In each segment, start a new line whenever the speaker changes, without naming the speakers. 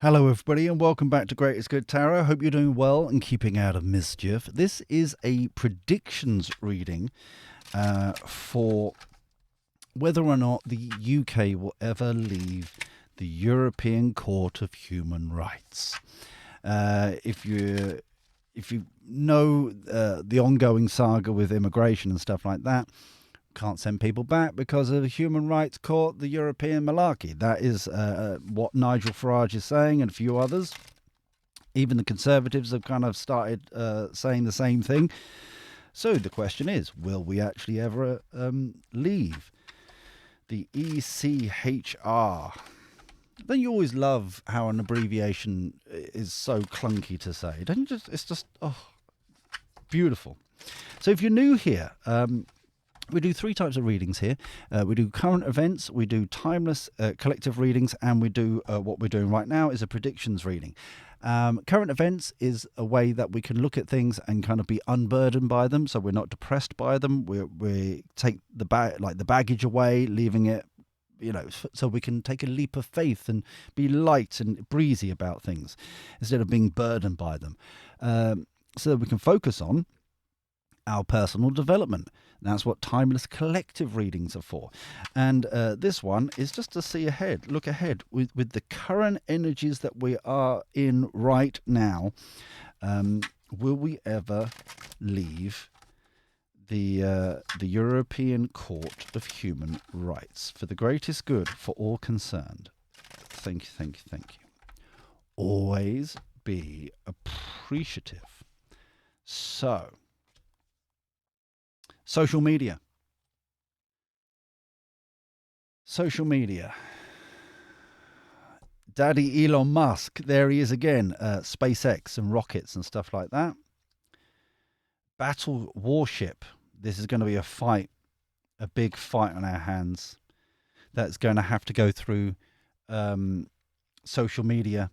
Hello, everybody, and welcome back to Great is Good Tarot. Hope you're doing well and keeping out of mischief. This is a predictions reading for whether or not the UK will ever leave the European Court of Human Rights. If you know the ongoing saga with immigration and stuff like that, can't send people back because of the Human Rights Court, the European malarkey. That is what Nigel Farage is saying, and a few others. Even the Conservatives have kind of started saying the same thing. So the question is, will we actually ever leave the ECHR? Don't you always love how an abbreviation is so clunky to say? Don't you just? It's just beautiful. So if you're new here, we do three types of readings here. We do current events, we do timeless collective readings, and we do what we're doing right now is a predictions reading. Current events is a way that we can look at things and kind of be unburdened by them, so we're not depressed by them. We take the baggage away, leaving it, so we can take a leap of faith and be light and breezy about things instead of being burdened by them. So that we can focus on our personal development. That's what timeless collective readings are for. And this one is just to see ahead, look ahead with the current energies that we are in right now. Will we ever leave the European Court of Human Rights for the greatest good for all concerned? Thank you, thank you, thank you. Always be appreciative. So, social media. Daddy Elon Musk, there he is again. SpaceX and rockets and stuff like that. Battle warship. This is going to be a fight, a big fight on our hands. That's going to have to go through social media,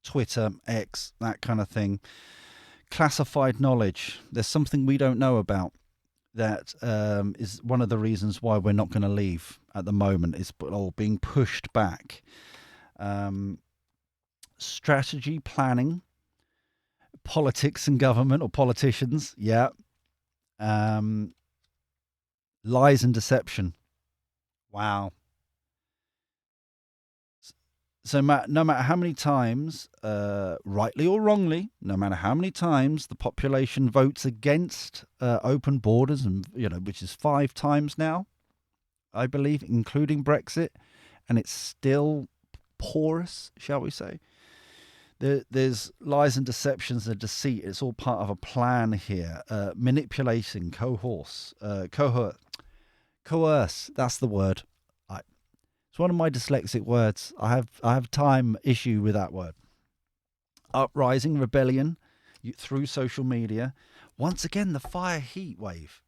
Twitter, X, that kind of thing. Classified knowledge. There's something we don't know about that is one of the reasons why we're not going to leave at the moment. It's all being pushed back. Strategy, planning, politics and government or politicians. Yeah. Lies and deception. Wow. So no matter how many times, rightly or wrongly, no matter how many times the population votes against open borders, and which is 5 times now, I believe, including Brexit, and it's still porous, shall we say? There's lies and deceptions and deceit. It's all part of a plan here. Manipulating, coerce. That's the word. It's one of my dyslexic words. I have time issue with that word. Uprising, rebellion through social media. Once again, the fire heat wave.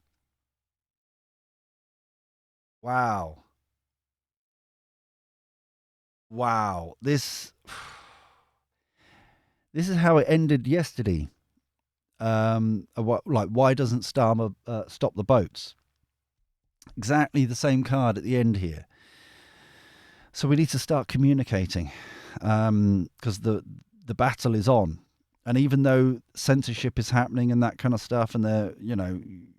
Wow. This is how it ended yesterday. Why doesn't Starmer stop the boats? Exactly the same card at the end here. So we need to start communicating because the battle is on. And even though censorship is happening and that kind of stuff, and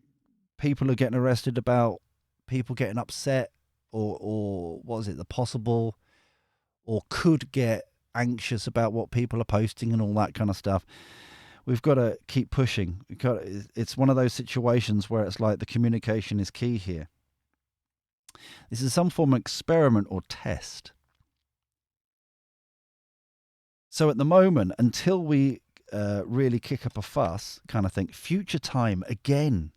people are getting arrested about people getting upset or what is it, the possible or could get anxious about what people are posting and all that kind of stuff. We've got to keep pushing. It's one of those situations where it's like the communication is key here. This is some form of experiment or test. So at the moment, until we really kick up a fuss, kind of think, future time again.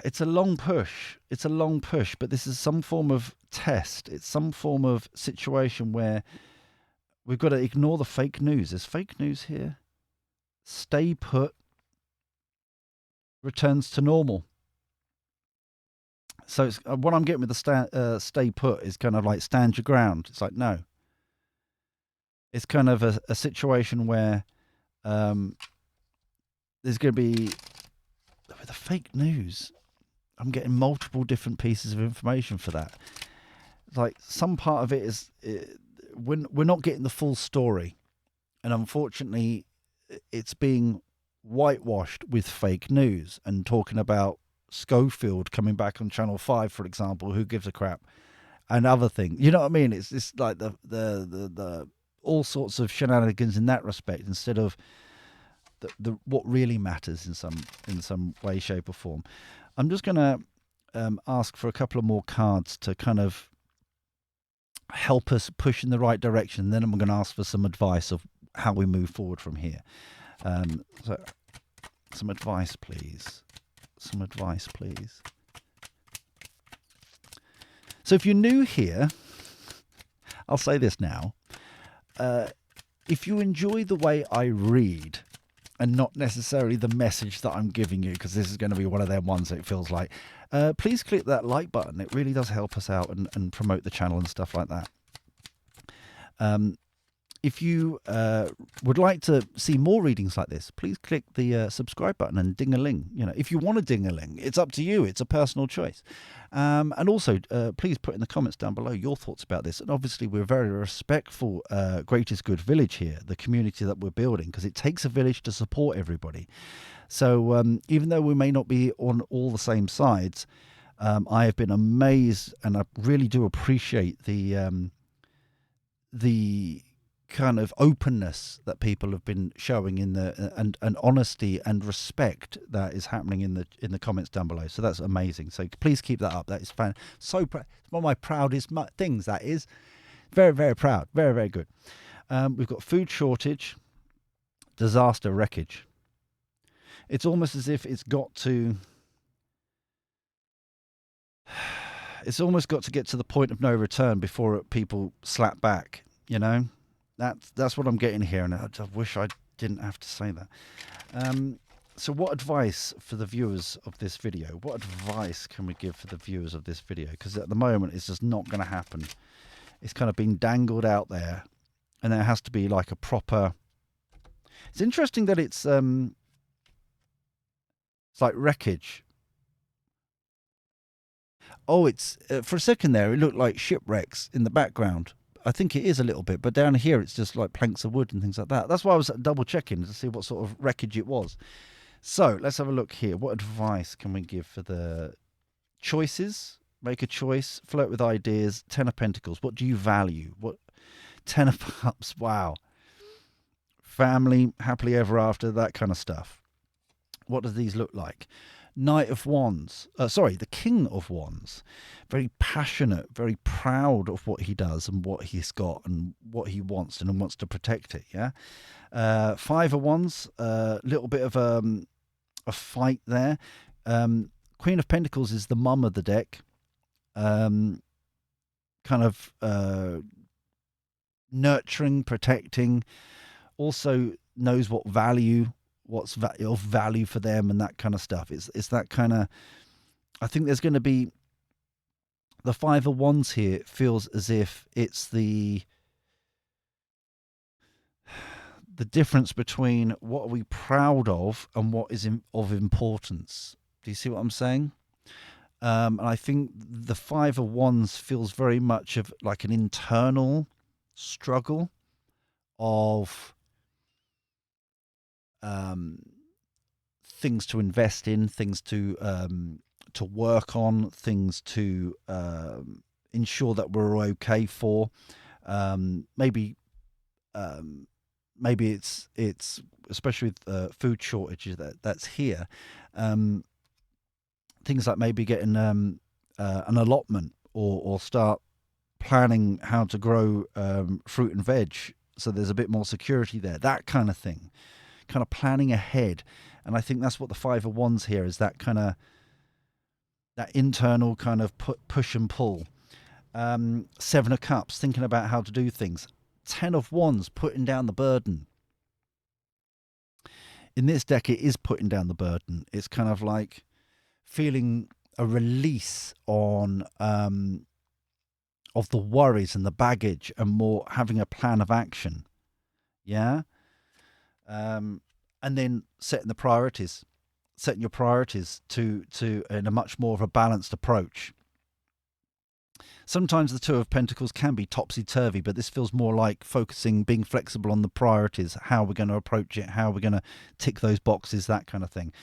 It's a long push. But this is some form of test. It's some form of situation where we've got to ignore the fake news. There's fake news here. Stay put. Returns to normal. So it's, what I'm getting with the stay put is kind of like stand your ground. It's like, no. It's kind of a situation where there's going to be, with the fake news, I'm getting multiple different pieces of information for that. like some part of it is we're not getting the full story, and unfortunately, it's being whitewashed with fake news and talking about Schofield coming back on Channel 5, for example. Who gives a crap? And other things, you know what I mean? It's just like the all sorts of shenanigans in that respect, instead of the what really matters in some way, shape, or form. I'm just gonna ask for a couple of more cards to kind of help us push in the right direction. Then I'm going to ask for some advice of how we move forward from here. So, some advice, please. Some advice, please. So, if you're new here, I'll say this now. If you enjoy the way I read, and not necessarily the message that I'm giving you, because this is going to be one of them ones that it feels like, please click that like button. It really does help us out and promote the channel and stuff like that. If you would like to see more readings like this, please click the subscribe button and ding-a-ling. You know, if you want to ding-a-ling, it's up to you. It's a personal choice. And also, please put in the comments down below your thoughts about this. And obviously, we're very respectful Greatest Good Village here, the community that we're building, because it takes a village to support everybody. So even though we may not be on all the same sides, I have been amazed, and I really do appreciate the kind of openness that people have been showing in the and honesty and respect that is happening in the comments down below. So that's amazing. So please keep that up. That is fan. So it's one of my proudest things. That is very, very proud. Very, very good. We've got food shortage, disaster, wreckage. It's almost as if it's got to. It's almost got to get to the point of no return before people slap back. You know. That's what I'm getting here, and I wish I didn't have to say that. So what advice for the viewers of this video? What advice can we give for the viewers of this video? Because at the moment, it's just not going to happen. It's kind of being dangled out there, and there has to be like a proper... It's interesting that it's like wreckage. Oh, it's for a second there, it looked like shipwrecks in the background. I think it is a little bit, but down here it's just like planks of wood and things like that. That's why I was double checking to see what sort of wreckage it was. So let's have a look here. What advice can we give for the choices? Make a choice, flirt with ideas, 10 of Pentacles. What do you value? What 10 of Cups? Wow. Family, happily ever after, that kind of stuff. What do these look like? Knight of Wands, the King of Wands, very passionate, very proud of what he does and what he's got and what he wants and wants to protect it. Yeah. Five of Wands, a little bit of a fight there. Queen of Pentacles is the mum of the deck, kind of nurturing, protecting, also knows what value. What's of value for them and that kind of stuff. It's that kind of... I think there's going to be... The Five of Wands here feels as if it's the difference between what are we proud of and what is of importance. Do you see what I'm saying? And I think the Five of Wands feels very much of like an internal struggle of... things to invest in, things to work on, things to ensure that we're okay for. Maybe it's especially with food shortages that's here. Things like maybe getting an allotment or start planning how to grow fruit and veg, so there's a bit more security there. That kind of thing. Kind of planning ahead. And I think that's what the Five of Wands here is, that kind of that internal kind of push and pull. Seven of Cups, thinking about how to do things. 10 of Wands, putting down the burden. In this deck, it is putting down the burden. It's kind of like feeling a release on of the worries and the baggage, and more having a plan of action. Yeah. And then setting your priorities to in a much more of a balanced approach. Sometimes the Two of Pentacles can be topsy-turvy, but this feels more like focusing, being flexible on the priorities, how we're going to approach it, how we're going to tick those boxes, that kind of thing.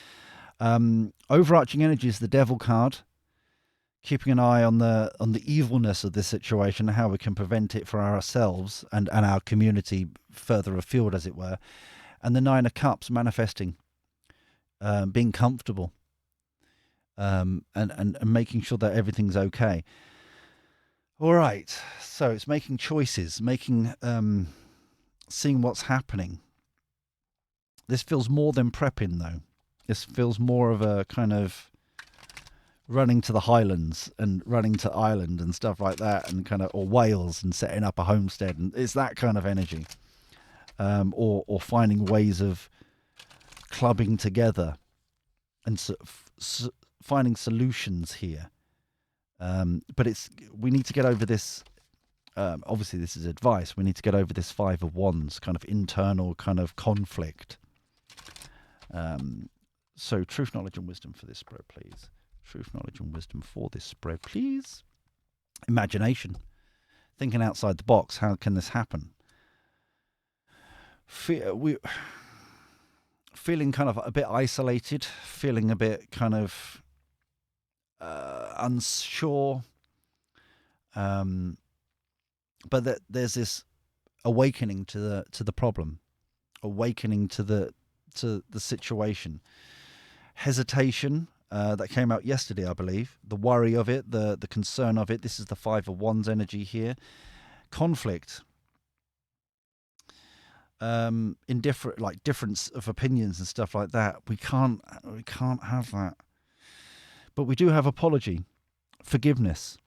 Overarching energy is the Devil card, keeping an eye on the evilness of this situation, how we can prevent it for ourselves and our community further afield, as it were. And the Nine of Cups, manifesting, being comfortable, and making sure that everything's okay. All right, so it's making choices, seeing what's happening. This feels more than prepping, though. This feels more of a kind of running to the Highlands and running to Ireland and stuff like that, and kind of, or Wales and setting up a homestead, and it's that kind of energy, or finding ways of clubbing together and finding solutions here. But we need to get over this. Obviously, this is advice. We need to get over this Five of Wands kind of internal kind of conflict. So, truth, knowledge, and wisdom for this spread, please. Truth, knowledge, and wisdom for this spread, please. Imagination. Thinking outside the box. How can this happen? Feeling kind of a bit isolated. Feeling a bit kind of unsure. But there's this awakening to the problem. Awakening to the situation. Hesitation, that came out yesterday, I believe. The worry of it, the concern of it. This is the Five of Wands energy here. Conflict. In difference of opinions and stuff like that. We can't have that. But we do have apology, forgiveness.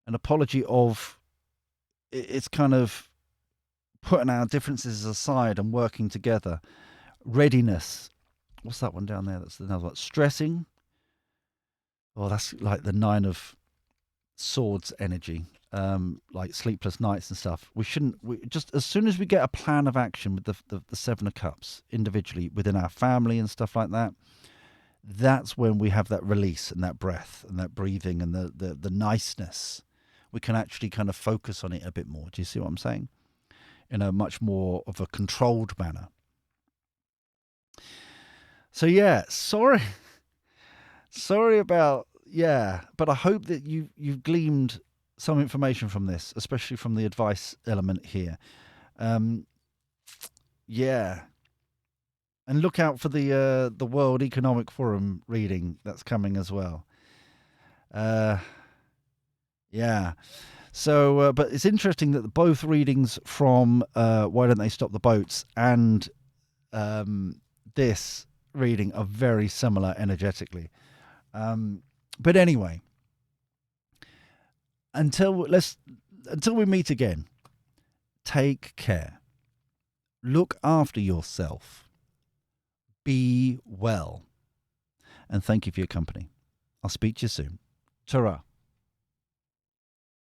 An apology of, it's kind of putting our differences aside and working together. Readiness. What's that one down there? That's another one. Stressing. Oh, that's like the Nine of Swords energy, like sleepless nights and stuff. We just, as soon as we get a plan of action with the Seven of Cups individually within our family and stuff like that, that's when we have that release and that breath and that breathing and the niceness. We can actually kind of focus on it a bit more. Do you see what I'm saying? In a much more of a controlled manner. So yeah, sorry about, but I hope that you've gleaned some information from this, especially from the advice element here. And look out for the World Economic Forum reading that's coming as well. So, but it's interesting that both readings from Why Don't They Stop the Boats and this reading are very similar energetically. But anyway, until we meet again, take care. Look after yourself. Be well. And thank you for your company. I'll speak to you soon. Ta-ra.